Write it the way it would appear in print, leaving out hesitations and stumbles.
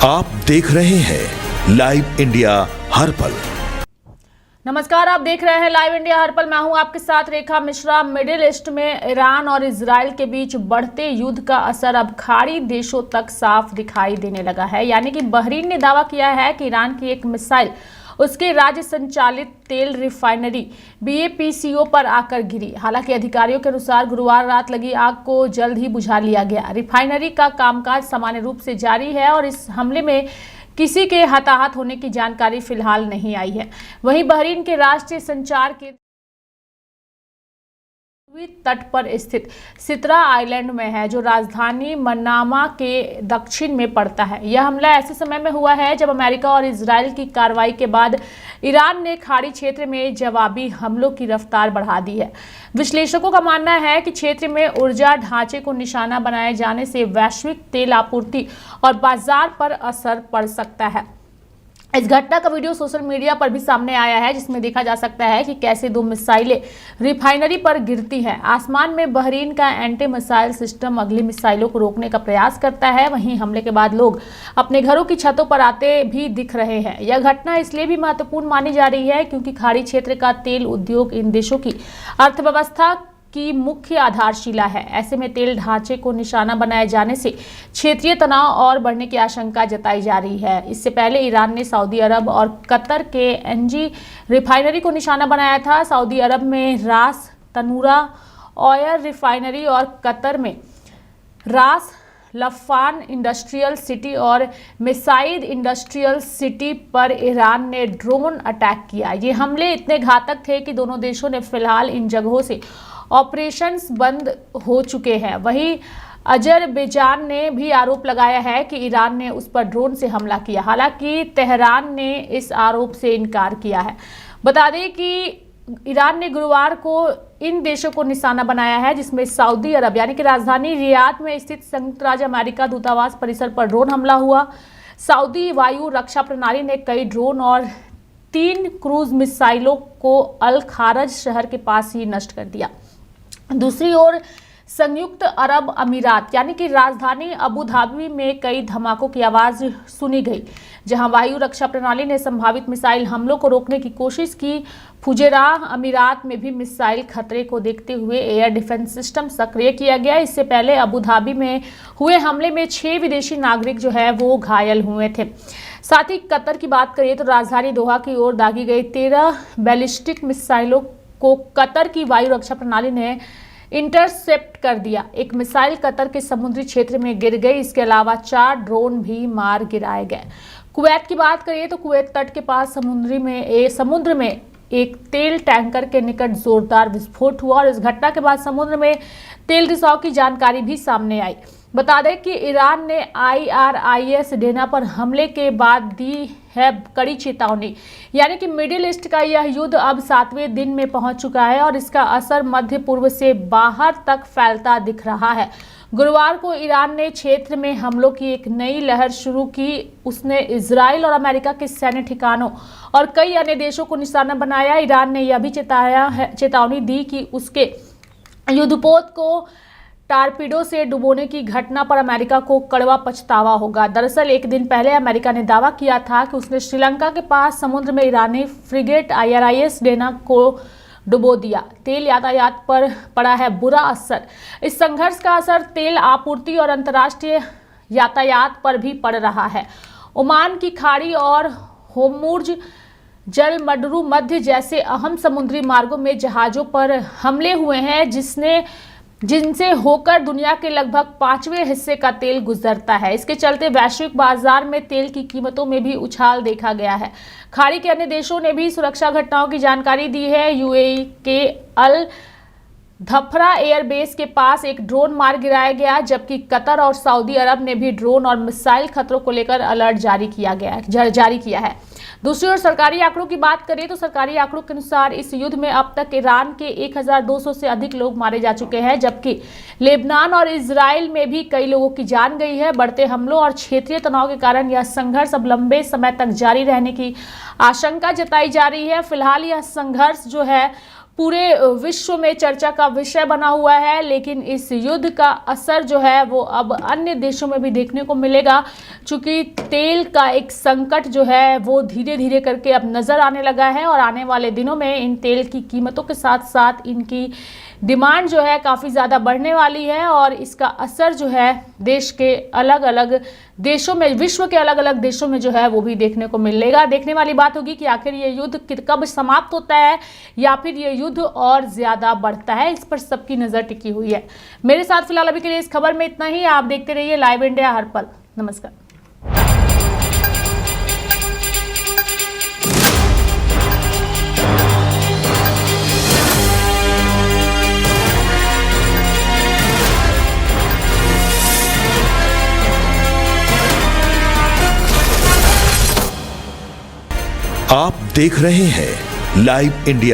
आप देख रहे हैं लाइव इंडिया हर पल। नमस्कार, आप देख रहे हैं लाइव इंडिया हर पल। मैं हूं आपके साथ रेखा मिश्रा। मिडिल ईस्ट में ईरान और इजराइल के बीच बढ़ते युद्ध का असर अब खाड़ी देशों तक साफ दिखाई देने लगा है। यानी कि बहरीन ने दावा किया है कि ईरान की एक मिसाइल उसके राज्य संचालित तेल रिफाइनरी BAPCO पर आकर गिरी। हालांकि अधिकारियों के अनुसार गुरुवार रात लगी आग को जल्द ही बुझा लिया गया। रिफाइनरी का कामकाज सामान्य रूप से जारी है और इस हमले में किसी के हताहत होने की जानकारी फिलहाल नहीं आई है। वहीं बहरीन के राष्ट्रीय संचार के तट पर स्थित सितरा आइलैंड में है, जो राजधानी मनामा के दक्षिण में पड़ता है। यह हमला ऐसे समय में हुआ है जब अमेरिका और इजराइल की कार्रवाई के बाद ईरान ने खाड़ी क्षेत्र में जवाबी हमलों की रफ्तार बढ़ा दी है। विश्लेषकों का मानना है कि क्षेत्र में ऊर्जा ढांचे को निशाना बनाए जाने से वैश्विक तेल आपूर्ति और बाजार पर असर पड़ सकता है। इस घटना का वीडियो सोशल मीडिया पर भी सामने आया है, जिसमें देखा जा सकता है कि कैसे दो मिसाइलें रिफाइनरी पर गिरती हैं। आसमान में बहरीन का एंटी मिसाइल सिस्टम अगली मिसाइलों को रोकने का प्रयास करता है। वहीं हमले के बाद लोग अपने घरों की छतों पर आते भी दिख रहे हैं। यह घटना इसलिए भी महत्वपूर्ण मानी जा रही है क्योंकि खाड़ी क्षेत्र का तेल उद्योग इन देशों की अर्थव्यवस्था की मुख्य आधारशिला है। ऐसे में तेल ढांचे को निशाना बनाए जाने से क्षेत्रीय तनाव और बढ़ने की आशंका जताई जा रही है। इससे पहले ईरान ने सऊदी अरब और कतर के NG रिफाइनरी को निशाना बनाया था। सऊदी अरब में रास तनूरा ऑयल रिफाइनरी और कतर में रास लफान इंडस्ट्रियल सिटी और मिसाइद इंडस्ट्रियल सिटी पर ईरान ने ड्रोन अटैक किया। ये हमले इतने घातक थे कि दोनों देशों ने फिलहाल इन जगहों से ऑपरेशंस बंद हो चुके हैं। वहीं अजरबैजान ने भी आरोप लगाया है कि ईरान ने उस पर ड्रोन से हमला किया। हालांकि तेहरान ने इस आरोप से इनकार किया है। बता दें कि ईरान ने गुरुवार को इन देशों को निशाना बनाया है, जिसमें सऊदी अरब यानी कि राजधानी रियाद में स्थित संयुक्त राज्य अमेरिका दूतावास परिसर पर ड्रोन हमला हुआ। सऊदी वायु रक्षा प्रणाली ने कई ड्रोन और 3 क्रूज मिसाइलों को अल खारज शहर के पास ही नष्ट कर दिया। दूसरी ओर संयुक्त अरब अमीरात यानी कि राजधानी अबू धाबी में कई धमाकों की आवाज सुनी गई, जहां वायु रक्षा प्रणाली ने संभावित मिसाइल हमलों को रोकने की कोशिश की। फुजेराह अमीरात में भी मिसाइल खतरे को देखते हुए एयर डिफेंस सिस्टम सक्रिय किया गया। इससे पहले अबू धाबी में हुए हमले में 6 विदेशी नागरिक जो है वो घायल हुए थे। साथ ही कतर की बात करिए तो राजधानी दोहा की ओर दागी गई 13 बैलिस्टिक मिसाइलों को कतर की वायु रक्षा प्रणाली ने इंटरसेप्ट कर दिया। एक मिसाइल कतर के समुद्री क्षेत्र में गिर गई। इसके अलावा 4 ड्रोन भी मार गिराए गए। कुवैत की बात करिए तो कुवैत तट के पास समुद्र में एक तेल टैंकर के निकट जोरदार विस्फोट हुआ और इस घटना के बाद समुद्र में तेल रिसाव की जानकारी भी सामने आई। बता दें कि ईरान ने IRIS डेना पर हमले के बाद दी है कड़ी चेतावनी। यानी कि मिडिल ईस्ट का यह युद्ध अब 7वें दिन में पहुंच चुका है और इसका असर मध्य पूर्व से बाहर तक फैलता दिख रहा है। गुरुवार को ईरान ने क्षेत्र में हमलों की एक नई लहर शुरू की। उसने इजराइल और अमेरिका के सैन्य ठिकानों और कई अन्य देशों को निशाना बनाया। ईरान ने यह भी चेतावनी दी कि उसके युद्धपोत को टारपीडो से डुबोने की घटना पर अमेरिका को कड़वा पछतावा होगा। दरअसल एक दिन पहले अमेरिका ने दावा किया था कि उसने श्रीलंका के पास समुद्र में ईरानी फ्रिगेट IRIS डेना को डुबो दिया। तेल यातायात पर पड़ा है बुरा असर। इस संघर्ष का असर तेल आपूर्ति और अंतर्राष्ट्रीय यातायात पर भी पड़ रहा है। ओमान की खाड़ी और होर्मुज जलमंडरू मध्य जैसे अहम समुद्री मार्गों में जहाजों पर हमले हुए हैं, जिनसे होकर दुनिया के लगभग 5वें हिस्से का तेल गुजरता है। इसके चलते वैश्विक बाजार में तेल की कीमतों में भी उछाल देखा गया है। खाड़ी के अन्य देशों ने भी सुरक्षा घटनाओं की जानकारी दी है। UAE के अल धफरा एयरबेस के पास एक ड्रोन मार गिराया गया, जबकि कतर और सऊदी अरब ने भी ड्रोन और मिसाइल खतरों को लेकर अलर्ट जारी किया है। दूसरी ओर सरकारी आंकड़ों की बात करें तो सरकारी आंकड़ों के अनुसार इस युद्ध में अब तक ईरान के 1200 से अधिक लोग मारे जा चुके हैं, जबकि लेबनान और इजराइल में भी कई लोगों की जान गई है। बढ़ते हमलों और क्षेत्रीय तनाव के कारण यह संघर्ष अब लंबे समय तक जारी रहने की आशंका जताई जा रही है। फिलहाल यह संघर्ष जो है पूरे विश्व में चर्चा का विषय बना हुआ है। लेकिन इस युद्ध का असर जो है वो अब अन्य देशों में भी देखने को मिलेगा, क्योंकि तेल का एक संकट जो है वो धीरे धीरे करके अब नज़र आने लगा है और आने वाले दिनों में इन तेल की कीमतों के साथ साथ इनकी डिमांड जो है काफ़ी ज़्यादा बढ़ने वाली है और इसका असर जो है देश के अलग अलग देशों में, विश्व के अलग अलग देशों में जो है वो भी देखने को मिलेगा। देखने वाली बात होगी कि आखिर ये युद्ध कब समाप्त होता है या फिर ये युद्ध और ज़्यादा बढ़ता है, इस पर सबकी नज़र टिकी हुई है। मेरे साथ फिलहाल अभी के लिए इस खबर में इतना ही। आप देखते रहिए लाइव इंडिया हर पल। नमस्कार। आप देख रहे हैं लाइव इंडिया।